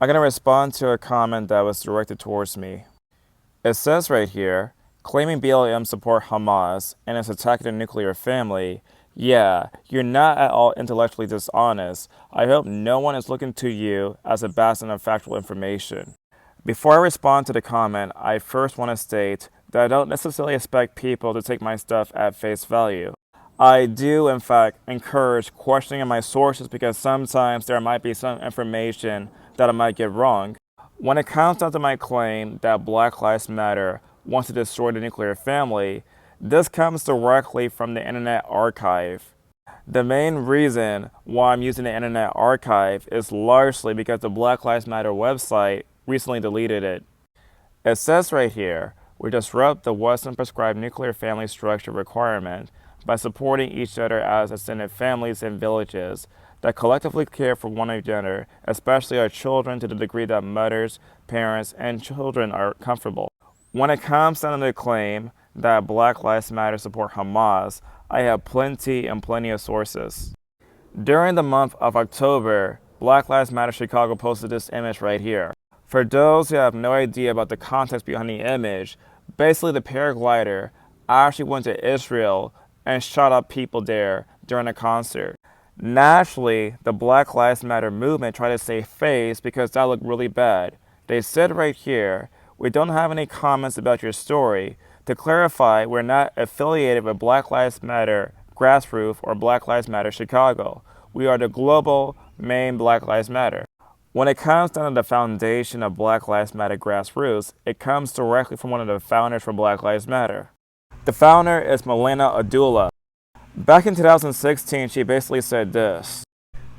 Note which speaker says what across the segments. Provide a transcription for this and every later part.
Speaker 1: I'm going to respond to a comment that was directed towards me. It says right here, claiming BLM support Hamas and is attacking the nuclear family. Yeah, you're not at all intellectually dishonest. I hope no one is looking to you as a bastion of factual information. Before I respond to the comment, I first want to state that I don't necessarily expect people to take my stuff at face value. I do, in fact, encourage questioning of my sources because sometimes there might be some information that I might get wrong. When it comes down to my claim that Black Lives Matter wants to destroy the nuclear family, this comes directly from the Internet Archive. The main reason why I'm using the Internet Archive is largely because the Black Lives Matter website recently deleted it. It says right here, we disrupt the Western prescribed nuclear family structure requirement by supporting each other as extended families and villages that collectively care for one another, especially our children, to the degree that mothers, parents, and children are comfortable. When it comes down to the claim that Black Lives Matter support Hamas, I have plenty of sources. During the month of October, Black Lives Matter Chicago posted this image right here. For those who have no idea about the context behind the image, basically the paraglider actually went to Israel and shot up people there during a concert. Naturally, the Black Lives Matter movement tried to save face because that looked really bad. They said right here, we don't have any comments about your story. To clarify, we're not affiliated with Black Lives Matter Grassroots or Black Lives Matter Chicago. We are the global main Black Lives Matter. When it comes down to the foundation of Black Lives Matter Grassroots, it comes directly from one of the founders for Black Lives Matter. The founder is Melina Abdullah. Back in 2016, she basically said this.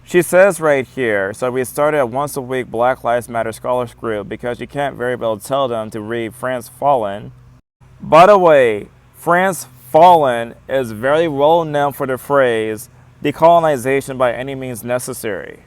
Speaker 1: She says right here, so we started a once a week Black Lives Matter scholars group because you can't very well tell them to read France Fallen. By the way, France Fallen is very well known for the phrase, decolonization by any means necessary.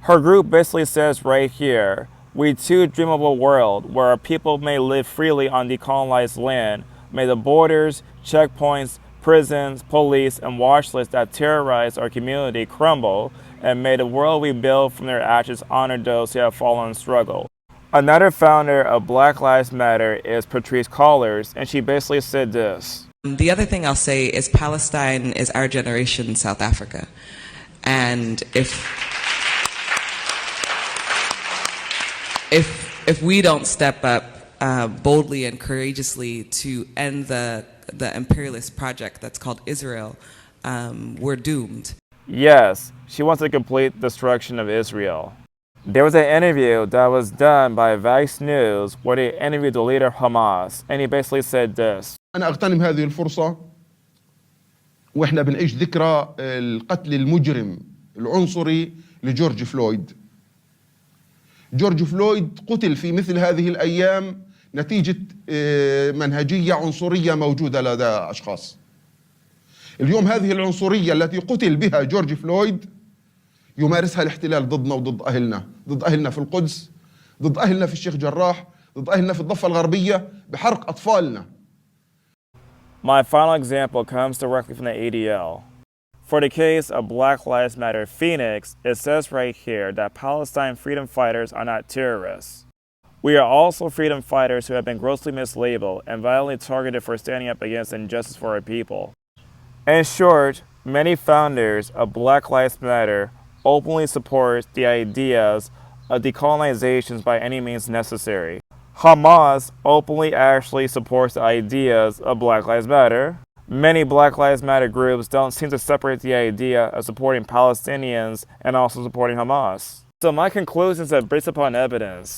Speaker 1: Her group basically says right here, we too dream of a world where our people may live freely on decolonized land. May the borders, checkpoints, prisons, police, and watch lists that terrorize our community crumble, and may the world we build from their ashes honor those who have fallen in struggle. Another founder of Black Lives Matter is Patrisse Cullors, and she basically said this.
Speaker 2: The other thing I'll say is Palestine is our generation South Africa. And if we don't step up boldly and courageously to end the imperialist project that's called Israel, we're doomed.
Speaker 1: Yes, she wants the complete destruction of Israel. There was an interview that was done by Vice News where they interviewed the leader of Hamas, and he basically said this.
Speaker 3: أنا أغتنم هذه الفرصة وإحنا بنعيش ذكرى القتل المجرم العنصري لجورج فلويد. جورج فلويد قتل في مثل هذه الأيام نتيجة منهجية عنصرية موجودة لدى أشخاص. اليوم هذه العنصرية التي قتل بها جورج فلويد يمارسها الاحتلال ضدنا وضد أهلنا، ضد أهلنا في القدس، ضد أهلنا في الشيخ جراح، ضد أهلنا في الضفة الغربية بحرق أطفالنا.
Speaker 1: My final example comes directly from the ADL. For the case of Black Lives Matter Phoenix, it says right here that Palestine freedom fighters are not terrorists. We are also freedom fighters who have been grossly mislabeled and violently targeted for standing up against injustice for our people. In short, many founders of Black Lives Matter openly support the ideas of decolonizations by any means necessary. Hamas openly actually supports the ideas of Black Lives Matter. Many Black Lives Matter groups don't seem to separate the idea of supporting Palestinians and also supporting Hamas. So my conclusions are based upon evidence.